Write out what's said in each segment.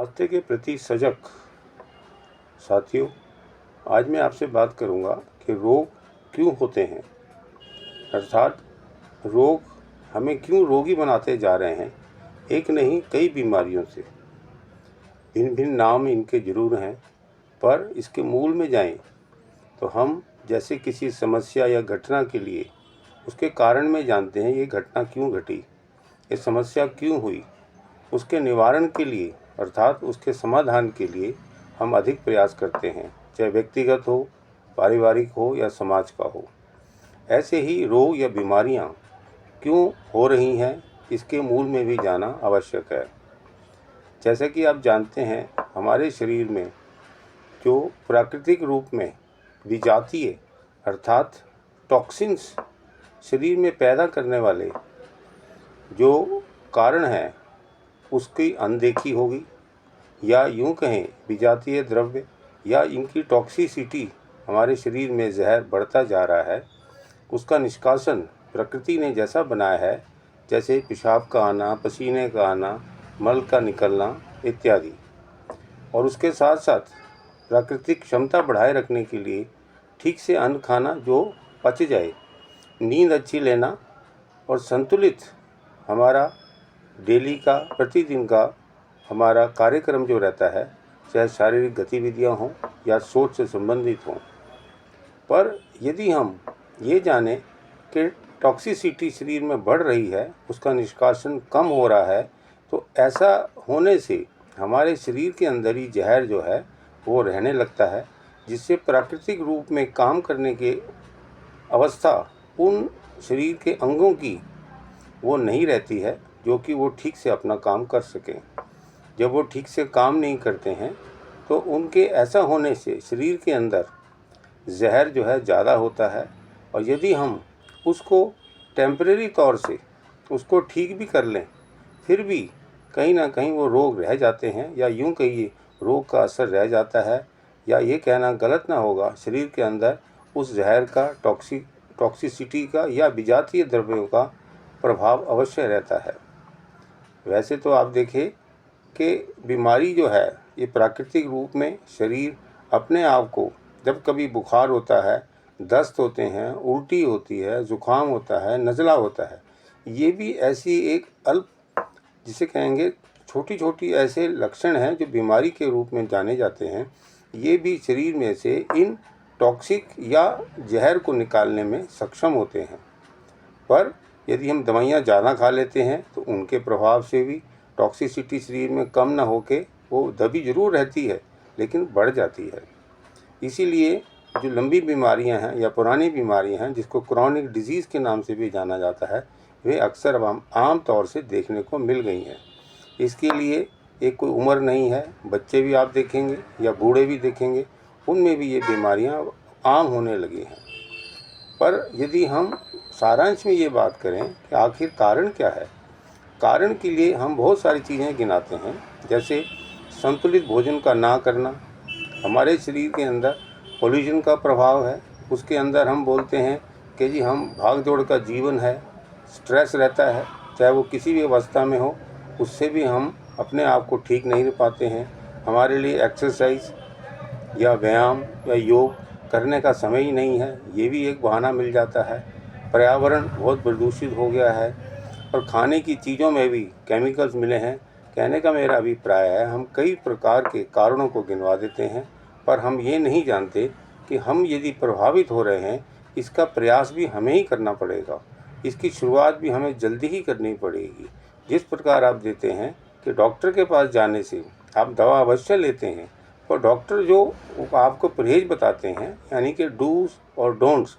स्वास्थ्य के प्रति सजग साथियों, आज मैं आपसे बात करूंगा कि रोग क्यों होते हैं, अर्थात रोग हमें क्यों रोगी बनाते जा रहे हैं। एक नहीं कई बीमारियों से। भिन्न भिन्न नाम इनके जरूर हैं, पर इसके मूल में जाएं तो हम जैसे किसी समस्या या घटना के लिए उसके कारण में जानते हैं, ये घटना क्यों घटी, ये समस्या क्यों हुई। उसके निवारण के लिए अर्थात उसके समाधान के लिए हम अधिक प्रयास करते हैं, चाहे व्यक्तिगत हो, पारिवारिक हो या समाज का हो। ऐसे ही रोग या बीमारियां क्यों हो रही हैं, इसके मूल में भी जाना आवश्यक है। जैसा कि आप जानते हैं, हमारे शरीर में जो प्राकृतिक रूप में विजातीय अर्थात टॉक्सिन्स शरीर में पैदा करने वाले जो कारण हैं, उसकी अनदेखी होगी, या यूं कहें विजातीय द्रव्य या इनकी टॉक्सिसिटी हमारे शरीर में जहर बढ़ता जा रहा है। उसका निष्कासन प्रकृति ने जैसा बनाया है, जैसे पेशाब का आना, पसीने का आना, मल का निकलना इत्यादि, और उसके साथ साथ प्राकृतिक क्षमता बढ़ाए रखने के लिए ठीक से अन्न खाना जो पच जाए, नींद अच्छी लेना और संतुलित हमारा डेली का प्रतिदिन का हमारा कार्यक्रम जो रहता है, चाहे शारीरिक गतिविधियां हों या सोच से संबंधित हों। पर यदि हम ये जानें कि टॉक्सिसिटी शरीर में बढ़ रही है, उसका निष्कासन कम हो रहा है, तो ऐसा होने से हमारे शरीर के अंदर ही जहर जो है वो रहने लगता है, जिससे प्राकृतिक रूप में काम करने की अवस्था उन शरीर के अंगों की वो नहीं रहती है, जो कि वो ठीक से अपना काम कर सकें। जब वो ठीक से काम नहीं करते हैं तो उनके ऐसा होने से शरीर के अंदर जहर जो है ज़्यादा होता है, और यदि हम उसको टेम्परेरी तौर से उसको ठीक भी कर लें, फिर भी कहीं ना कहीं वो रोग रह जाते हैं, या यूं कहिए रोग का असर रह जाता है, या ये कहना गलत ना होगा, शरीर के अंदर उस जहर का टॉक्सिसिटी का या विजातीय द्रव्यों का प्रभाव अवश्य रहता है। वैसे तो आप देखें कि बीमारी जो है ये प्राकृतिक रूप में शरीर अपने आप को, जब कभी बुखार होता है, दस्त होते हैं, उल्टी होती है, जुकाम होता है, नज़ला होता है, ये भी ऐसी एक अल्प जिसे कहेंगे छोटी छोटी ऐसे लक्षण हैं जो बीमारी के रूप में जाने जाते हैं। ये भी शरीर में से इन टॉक्सिक या जहर को निकालने में सक्षम होते हैं। पर यदि हम दवाइयाँ ज़्यादा खा लेते हैं तो उनके प्रभाव से भी टॉक्सिसिटी शरीर में कम ना होके वो दबी जरूर रहती है, लेकिन बढ़ जाती है। इसीलिए जो लंबी बीमारियां हैं या पुरानी बीमारियां हैं, जिसको क्रॉनिक डिजीज़ के नाम से भी जाना जाता है, वे अक्सर आम तौर से देखने को मिल गई हैं। इसके लिए एक कोई उम्र नहीं है, बच्चे भी आप देखेंगे या बूढ़े भी देखेंगे, उनमें भी ये बीमारियां आम होने लगी हैं। पर यदि हम सारांश में ये बात करें कि आखिर कारण क्या है, कारण के लिए हम बहुत सारी चीज़ें गिनाते हैं, जैसे संतुलित भोजन का ना करना, हमारे शरीर के अंदर पोल्यूशन का प्रभाव है, उसके अंदर हम बोलते हैं कि जी हम भाग दौड़ का जीवन है, स्ट्रेस रहता है, चाहे वो किसी भी अवस्था में हो, उससे भी हम अपने आप को ठीक नहीं रख पाते हैं। हमारे लिए एक्सरसाइज या व्यायाम या योग करने का समय ही नहीं है, ये भी एक बहाना मिल जाता है। पर्यावरण बहुत प्रदूषित हो गया है, और खाने की चीज़ों में भी केमिकल्स मिले हैं। कहने का मेरा अभिप्राय है, हम कई प्रकार के कारणों को गिनवा देते हैं, पर हम ये नहीं जानते कि हम यदि प्रभावित हो रहे हैं, इसका प्रयास भी हमें ही करना पड़ेगा, इसकी शुरुआत भी हमें जल्दी ही करनी पड़ेगी। जिस प्रकार आप देते हैं कि डॉक्टर के पास जाने से आप दवा अवश्य लेते हैं, पर डॉक्टर जो आपको परहेज बताते हैं, यानी कि डूज और डोंट्स,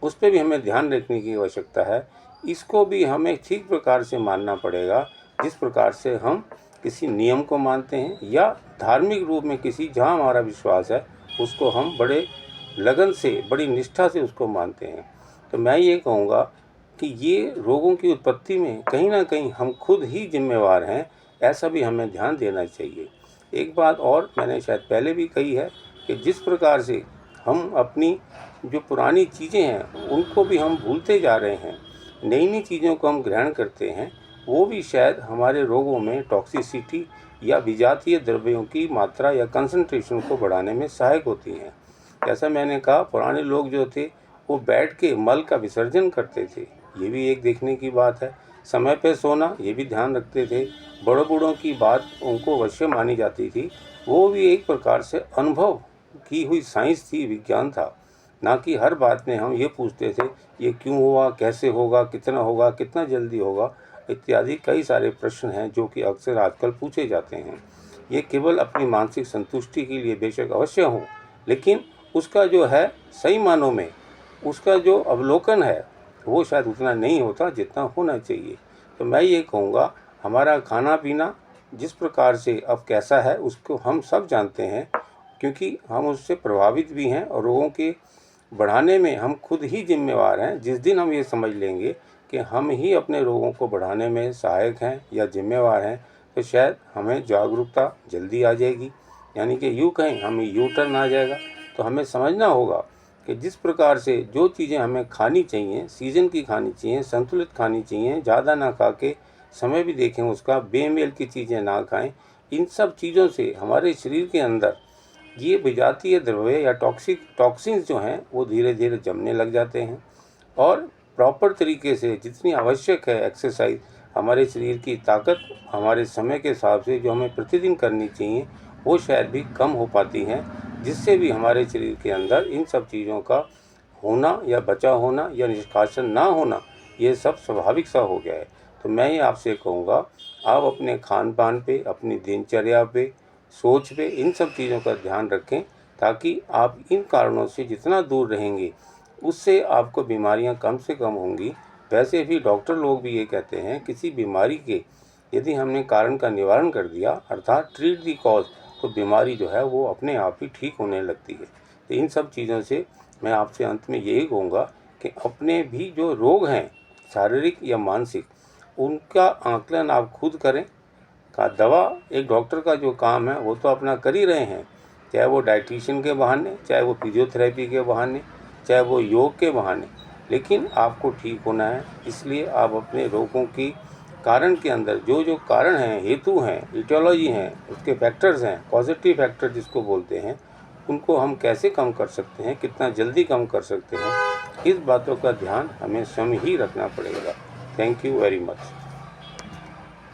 उस पर भी हमें ध्यान रखने की आवश्यकता है। इसको भी हमें ठीक प्रकार से मानना पड़ेगा, जिस प्रकार से हम किसी नियम को मानते हैं, या धार्मिक रूप में किसी जहाँ हमारा विश्वास है उसको हम बड़े लगन से, बड़ी निष्ठा से उसको मानते हैं। तो मैं ये कहूँगा कि ये रोगों की उत्पत्ति में कहीं ना कहीं हम खुद ही जिम्मेवार हैं, ऐसा भी हमें ध्यान देना चाहिए। एक बात और मैंने शायद पहले भी कही है कि जिस प्रकार से हम अपनी जो पुरानी चीज़ें हैं उनको भी हम भूलते जा रहे हैं, नई नई चीज़ों को हम ग्रहण करते हैं, वो भी शायद हमारे रोगों में टॉक्सिसिटी या विजातीय द्रव्यों की मात्रा या कंसंट्रेशन को बढ़ाने में सहायक होती हैं। जैसा मैंने कहा, पुराने लोग जो थे वो बैठ के मल का विसर्जन करते थे, ये भी एक देखने की बात है। समय पे सोना, ये भी ध्यान रखते थे। बड़ों बूढ़ों की बात उनको अवश्य मानी जाती थी, वो भी एक प्रकार से अनुभव की हुई साइंस थी, विज्ञान था। ना कि हर बात में हम ये पूछते थे ये क्यों हुआ, कैसे होगा, कितना जल्दी होगा, इत्यादि कई सारे प्रश्न हैं जो कि अक्सर आजकल पूछे जाते हैं। ये केवल अपनी मानसिक संतुष्टि के लिए बेशक अवश्य हो, लेकिन उसका जो है सही मानों में उसका जो अवलोकन है वो शायद उतना नहीं होता जितना होना चाहिए। तो मैं ये कहूँगा, हमारा खाना पीना जिस प्रकार से अब कैसा है उसको हम सब जानते हैं, क्योंकि हम उससे प्रभावित भी हैं और रोगों के बढ़ाने में हम खुद ही जिम्मेवार हैं। जिस दिन हम ये समझ लेंगे कि हम ही अपने रोगों को बढ़ाने में सहायक हैं या जिम्मेवार हैं, तो शायद हमें जागरूकता जल्दी आ जाएगी, यानी कि यूँ कहें हमें यू टर्न आ जाएगा। तो हमें समझना होगा कि जिस प्रकार से जो चीज़ें हमें खानी चाहिए, सीज़न की खानी चाहिए, संतुलित खानी चाहिए, ज़्यादा ना खा के समय भी देखें उसका, बेमेल की चीज़ें ना खाएं। इन सब चीज़ों से हमारे शरीर के अंदर ये विजातीय द्रव्य या टॉक्सिन्स जो हैं वो धीरे धीरे जमने लग जाते हैं। और प्रॉपर तरीके से जितनी आवश्यक है एक्सरसाइज, हमारे शरीर की ताकत हमारे समय के हिसाब से जो हमें प्रतिदिन करनी चाहिए वो शायद भी कम हो पाती हैं, जिससे भी हमारे शरीर के अंदर इन सब चीज़ों का होना या बचा होना या निष्कासन ना होना, ये सब स्वाभाविक सा हो गया है। तो मैं ये आपसे कहूँगा, आप अपने खान पान पे, अपनी दिनचर्या पे, सोच पे, इन सब चीज़ों का ध्यान रखें, ताकि आप इन कारणों से जितना दूर रहेंगे उससे आपको बीमारियां कम से कम होंगी। वैसे भी डॉक्टर लोग भी ये कहते हैं, किसी बीमारी के यदि हमने कारण का निवारण कर दिया, अर्थात ट्रीट दी कॉज, तो बीमारी जो है वो अपने आप ही ठीक होने लगती है। तो इन सब चीज़ों से मैं आपसे अंत में यही कहूँगा कि अपने भी जो रोग हैं, शारीरिक या मानसिक, उनका आकलन आप खुद करें। का दवा एक डॉक्टर का जो काम है वो तो अपना कर ही रहे हैं, चाहे वो डाइटिशियन के बहाने, चाहे वो फिजियोथेरेपी के बहाने, चाहे वो योग के बहाने, लेकिन आपको ठीक होना है। इसलिए आप अपने रोगों की कारण के अंदर जो जो कारण हैं, हेतु हैं, इटियोलॉजी हैं, उसके फैक्टर्स हैं, पॉजिटिव फैक्टर जिसको बोलते हैं, उनको हम कैसे कम कर सकते हैं, कितना जल्दी कम कर सकते हैं, इस बातों का ध्यान हमें स्वयं ही रखना पड़ेगा। Thank you very much.